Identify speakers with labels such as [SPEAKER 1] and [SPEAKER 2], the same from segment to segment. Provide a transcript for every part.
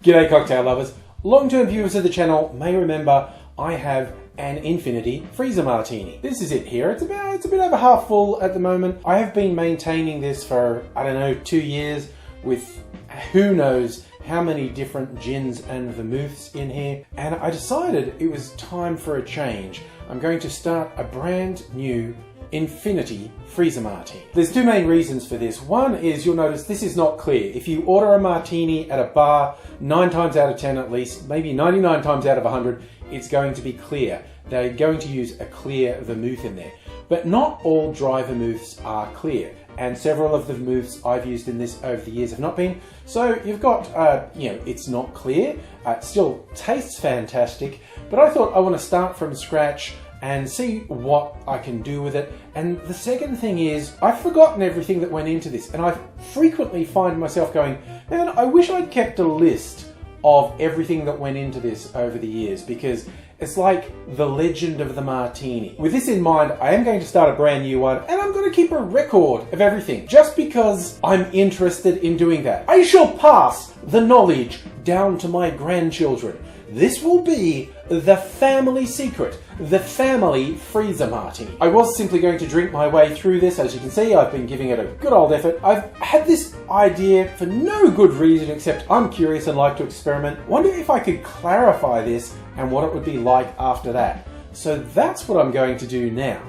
[SPEAKER 1] G'day cocktail lovers. Long-term viewers of the channel may remember I have an infinity Freezer Martini. This is it here. It's a bit over half full at the moment. I have been maintaining this for, I don't know, 2 years with who knows how many different gins and vermouths in here, and I decided it was time for a change. I'm going to start a brand new Infinity Freezer Martini. There's two main reasons for this. One is you'll notice this is not clear. If you order a martini at a bar, 9 times out of 10 at least, maybe 99 times out of 100, it's going to be clear. They're going to use a clear vermouth in there. But not all dry vermouths are clear, and several of the vermouths I've used in this over the years have not been. So you've got, it's not clear. It still tastes fantastic, but I thought I want to start from scratch and see what I can do with it. And the second thing is, I've forgotten everything that went into this, and I frequently find myself going, man, I wish I'd kept a list of everything that went into this over the years, because it's like the legend of the martini. With this in mind, I am going to start a brand new one, and I'm going to keep a record of everything, just because I'm interested in doing that. I shall pass the knowledge down to my grandchildren. This will be the family secret, the family Freezer Martini. I was simply going to drink my way through this. As you can see, I've been giving it a good old effort. I've had this idea for no good reason except I'm curious and like to experiment. Wonder if I could clarify this and what it would be like after that. So that's what I'm going to do now.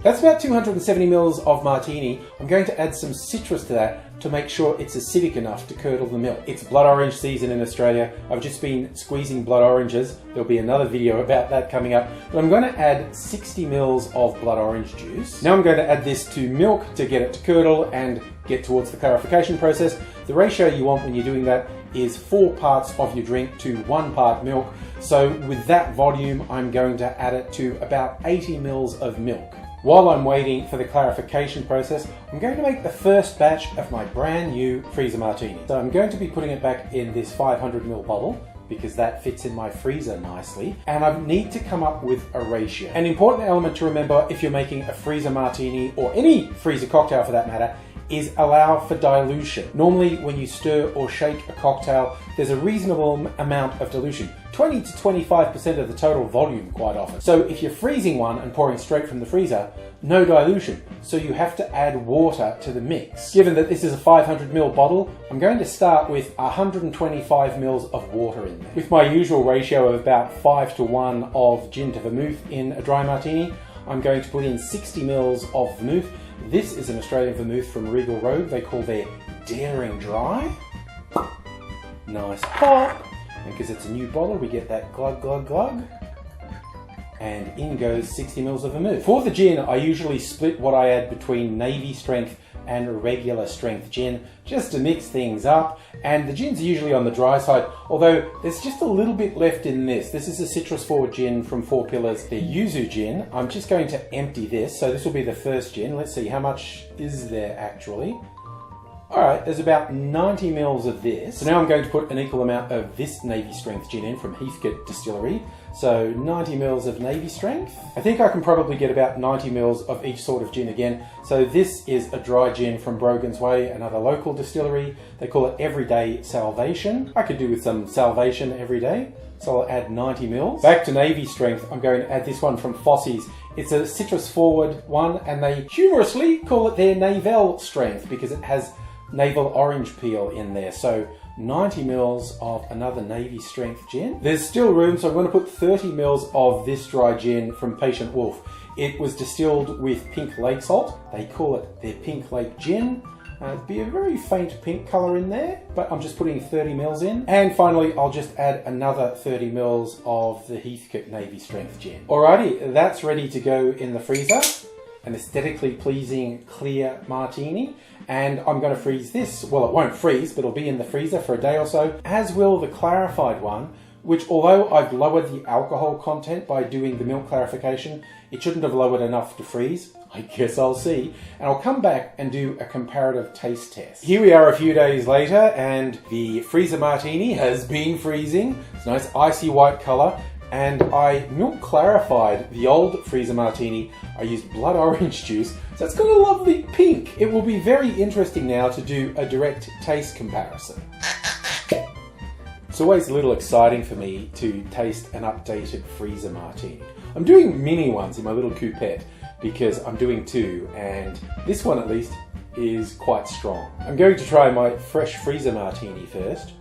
[SPEAKER 1] That's about 270 mils of martini. I'm going to add some citrus to that to make sure it's acidic enough to curdle the milk. It's blood orange season in Australia. I've just been squeezing blood oranges. There'll be another video about that coming up. But I'm going to add 60 mils of blood orange juice. Now I'm going to add this to milk to get it to curdle and get towards the clarification process. The ratio you want when you're doing that is 4 parts of your drink to 1 part milk. So with that volume, I'm going to add it to about 80 mils of milk. While I'm waiting for the clarification process, I'm going to make the first batch of my brand new Freezer Martini. So I'm going to be putting it back in this 500 ml bottle because that fits in my freezer nicely. And I need to come up with a ratio. An important element to remember if you're making a Freezer Martini or any freezer cocktail for that matter is allow for dilution. Normally when you stir or shake a cocktail, there's a reasonable amount of dilution. 20 to 25% of the total volume quite often. So if you're freezing one and pouring straight from the freezer, no dilution. So you have to add water to the mix. Given that this is a 500 ml bottle, I'm going to start with 125 mils of water in there. With my usual ratio of about 5 to 1 of gin to vermouth in a dry martini, I'm going to put in 60 mils of vermouth. This is an Australian vermouth from Regal Road. They call their Daring Dry. Nice pop. And because it's a new bottle, we get that glug, glug, glug. And in goes 60 mils of vermouth. For the gin, I usually split what I add between navy strength and regular strength gin, just to mix things up. And the gins are usually on the dry side, although there's just a little bit left in this. This is a citrus forward gin from 4 Pillars, the yuzu gin. I'm just going to empty this, so this will be the first gin. Let's see, how much is there actually? Alright, there's about 90 mils of this. So now I'm going to put an equal amount of this navy strength gin in from Heathcote Distillery. So 90 mils of navy strength. I think I can probably get about 90 mils of each sort of gin again. So this is a dry gin from Brogan's Way, another local distillery. They call it Everyday Salvation. I could do with some Salvation every day. So I'll add 90 mils. Back to navy strength, I'm going to add this one from Fossey's. It's a citrus forward one, and they humorously call it their Navel strength because it has navel orange peel in there. So 90 mils of another navy strength gin. There's still room, so I'm going to put 30 mils of this dry gin from Patient Wolf. It was distilled with pink lake salt. They call it their Pink Lake Gin. It'd be a very faint pink colour in there, but I'm just putting 30 mils in. And finally, I'll just add another 30 mils of the Heathcote Navy Strength Gin. Alrighty, that's ready to go in the freezer. An aesthetically pleasing clear martini. And I'm going to freeze this. Well, it won't freeze, but it'll be in the freezer for a day or so, as will the clarified one, which although I've lowered the alcohol content by doing the milk clarification, it shouldn't have lowered enough to freeze. I guess I'll see. And I'll come back and do a comparative taste test. Here we are a few days later, and the Freezer Martini has been freezing. It's a nice icy white colour. And I milk clarified the old Freezer Martini. I used blood orange juice, so it's got a lovely pink. It will be very interesting now to do a direct taste comparison. It's always a little exciting for me to taste an updated Freezer Martini. I'm doing mini ones in my little coupette because I'm doing two, and this one at least is quite strong. I'm going to try my fresh Freezer Martini first.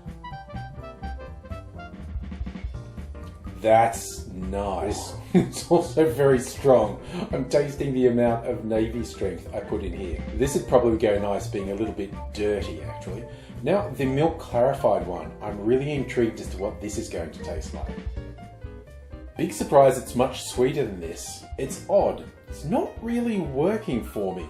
[SPEAKER 1] That's nice. It's also very strong. I'm tasting the amount of navy strength I put in here. This would probably go nice being a little bit dirty, actually. Now, the milk clarified one, I'm really intrigued as to what this is going to taste like. Big surprise, it's much sweeter than this. It's odd. It's not really working for me,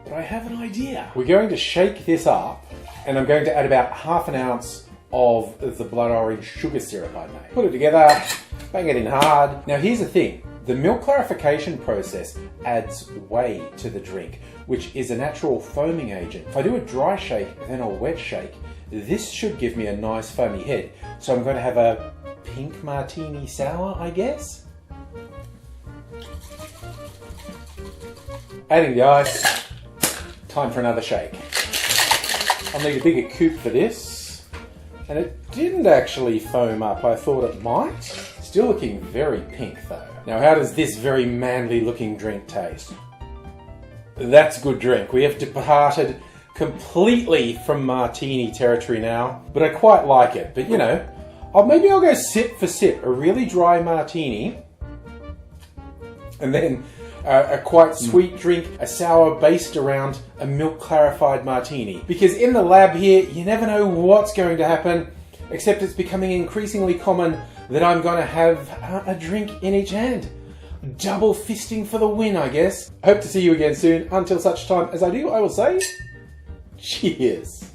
[SPEAKER 1] but I have an idea. We're going to shake this up, and I'm going to add about ½ an ounce of the blood orange sugar syrup I made. Put it together, bang it in hard. Now here's the thing, the milk clarification process adds whey to the drink, which is a natural foaming agent. If I do a dry shake, then a wet shake, this should give me a nice foamy head. So I'm going to have a pink martini sour, I guess. Adding the ice, time for another shake. I'll need a bigger coupe for this. And it didn't actually foam up, I thought it might. Still looking very pink though. Now how does this very manly looking drink taste? That's a good drink. We have departed completely from martini territory now, but I quite like it. But you know, maybe I'll go sip for sip. A really dry martini, and then a quite sweet drink, a sour based around a milk clarified martini. Because in the lab here, you never know what's going to happen, except it's becoming increasingly common that I'm going to have a drink in each hand. Double fisting for the win, I guess. Hope to see you again soon. Until such time as I do, I will say, cheers.